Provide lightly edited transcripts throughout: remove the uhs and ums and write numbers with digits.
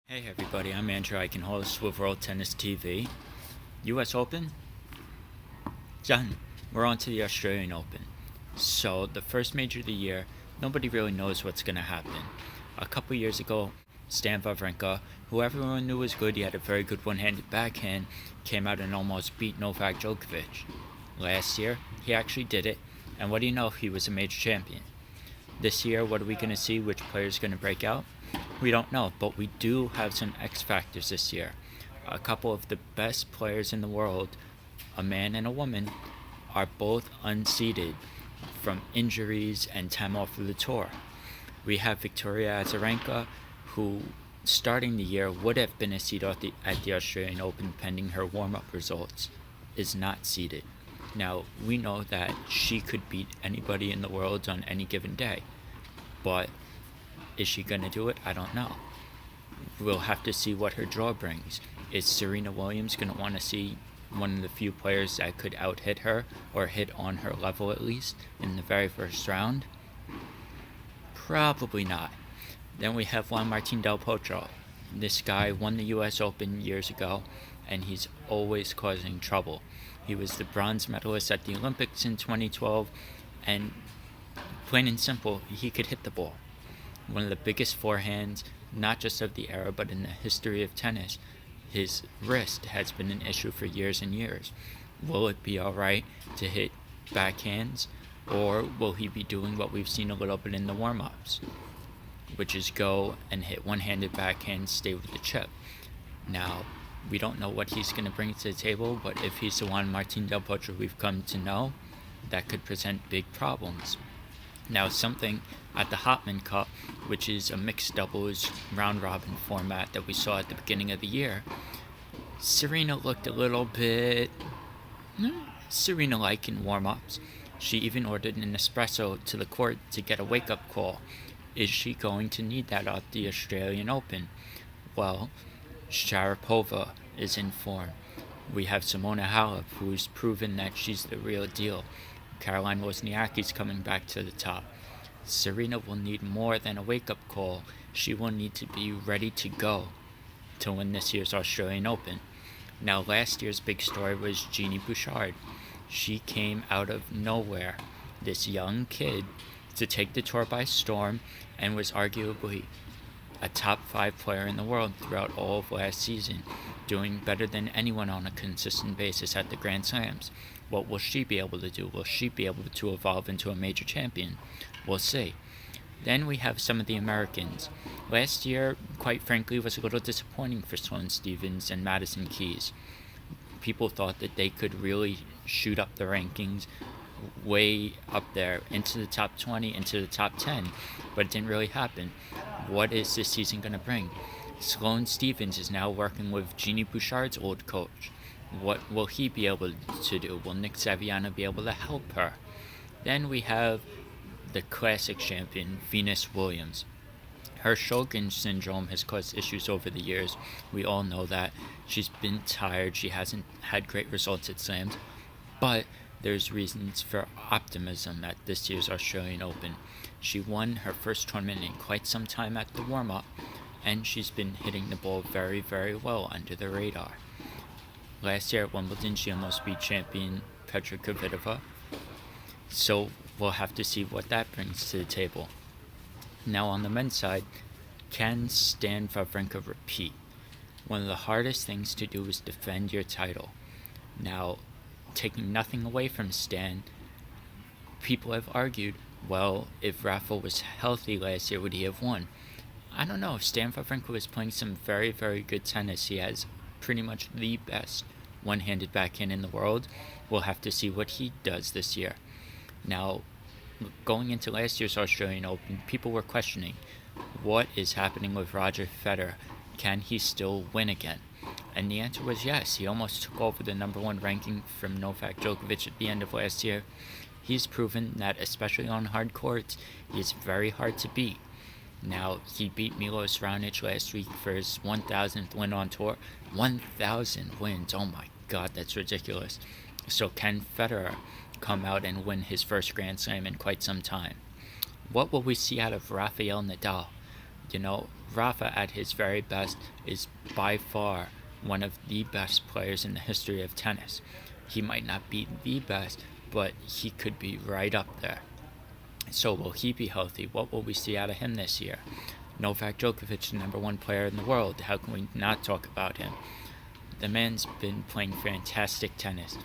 Hey everybody, I'm Andrew Eichenholz with World Tennis TV. US Open? Done. We're on to the Australian Open. So, the first major of the year, nobody really knows what's going to happen. A couple years ago, Stan Wawrinka, who everyone knew was good, he had a very good one-handed backhand, came out and almost beat Novak Djokovic. Last year, he actually did it, and what do you know, he was a major champion. This year, what are we going to see? Which player is going to break out? We don't know, but we do have some X factors this year. A couple of the best players in the world, a man and a woman, are both unseeded from injuries and time off of the tour. We have Victoria Azarenka, who starting the year would have been a seed at the Australian Open pending her warm-up results, is not seeded. Now, we know that she could beat anybody in the world on any given day, but is she going to do it? I don't know. We'll have to see what her draw brings. Is Serena Williams going to want to see one of the few players that could out-hit her, or hit on her level at least, in the very first round? Probably not. Then we have Juan Martín del Potro. This guy won the US Open years ago, and he's always causing trouble. He was the bronze medalist at the Olympics in 2012, and plain and simple, he could hit the ball. One of the biggest forehands, not just of the era, but in the history of tennis. His wrist has been an issue for years and years. Will it be alright to hit backhands, or will he be doing what we've seen a little bit in the warm-ups, which is go and hit one-handed backhands, stay with the chip? Now, we don't know what he's going to bring to the table, but if he's the Juan Martín del Potro we've come to know, that could present big problems. Now, something at the Hopman Cup, which is a mixed doubles round-robin format that we saw at the beginning of the year, Serena looked a little bit Serena-like in warm-ups. She even ordered an espresso to the court to get a wake-up call. Is she going to need that at the Australian Open? Well, Sharapova is in form. We have Simona Halep, who's proven that she's the real deal. Caroline Wozniacki's coming back to the top. Serena will need more than a wake-up call. She will need to be ready to go to win this year's Australian Open. Now, last year's big story was Genie Bouchard. She came out of nowhere, this young kid, to take the tour by storm, and was arguably a top 5 player in the world throughout all of last season, doing better than anyone on a consistent basis at the Grand Slams. What will she be able to do? Will she be able to evolve into a major champion? We'll see. Then we have some of the Americans. Last year, quite frankly, was a little disappointing for Sloane Stephens and Madison Keys. People thought that they could really shoot up the rankings way up there into the top 20, into the top 10, but it didn't really happen. What is this season going to bring? Sloane Stephens is now working with Genie Bouchard's old coach. What will he be able to do? Will Nick Saviano be able to help her? Then we have the classic champion, Venus Williams. Her Sjogren's syndrome has caused issues over the years. We all know that. She's been tired. She hasn't had great results at slams. But there's reasons for optimism at this year's Australian Open. She won her first tournament in quite some time at the warm-up, and she's been hitting the ball very, very well under the radar. Last year at Wimbledon, she almost beat champion Petra Kvitova. So we'll have to see what that brings to the table. Now on the men's side, can Stan Wawrinka repeat? One of the hardest things to do is defend your title. Now, taking nothing away from Stan, people have argued, well, if Rafa was healthy last year, would he have won? I don't know. Stan Wawrinka was playing some very, very good tennis. He has pretty much the best one-handed backhand in the world. We'll have to see what he does this year. Now, going into last year's Australian Open, people were questioning, what is happening with Roger Federer? Can he still win again? And the answer was yes. He almost took over the number 1 ranking from Novak Djokovic at the end of last year. He's proven that, especially on hard courts, he is very hard to beat. Now, he beat Milos Raonic last week for his 1,000th win on tour. 1,000 wins. Oh my God, that's ridiculous. So can Federer come out and win his first Grand Slam in quite some time? What will we see out of Rafael Nadal? Rafa at his very best is by far one of the best players in the history of tennis. He might not be the best, but he could be right up there. So will he be healthy? What will we see out of him this year? Novak Djokovic, the number one player in the world. How can we not talk about him? The man's been playing fantastic tennis.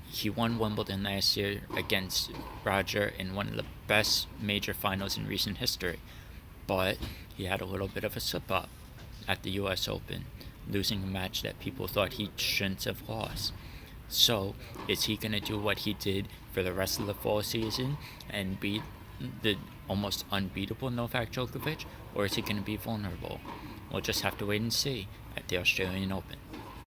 He won Wimbledon last year against Roger in one of the best major finals in recent history. But he had a little bit of a slip-up at the US Open, losing a match that people thought he shouldn't have lost. So, is he going to do what he did for the rest of the fall season and beat the almost unbeatable Novak Djokovic, or is he going to be vulnerable? We'll just have to wait and see at the Australian Open.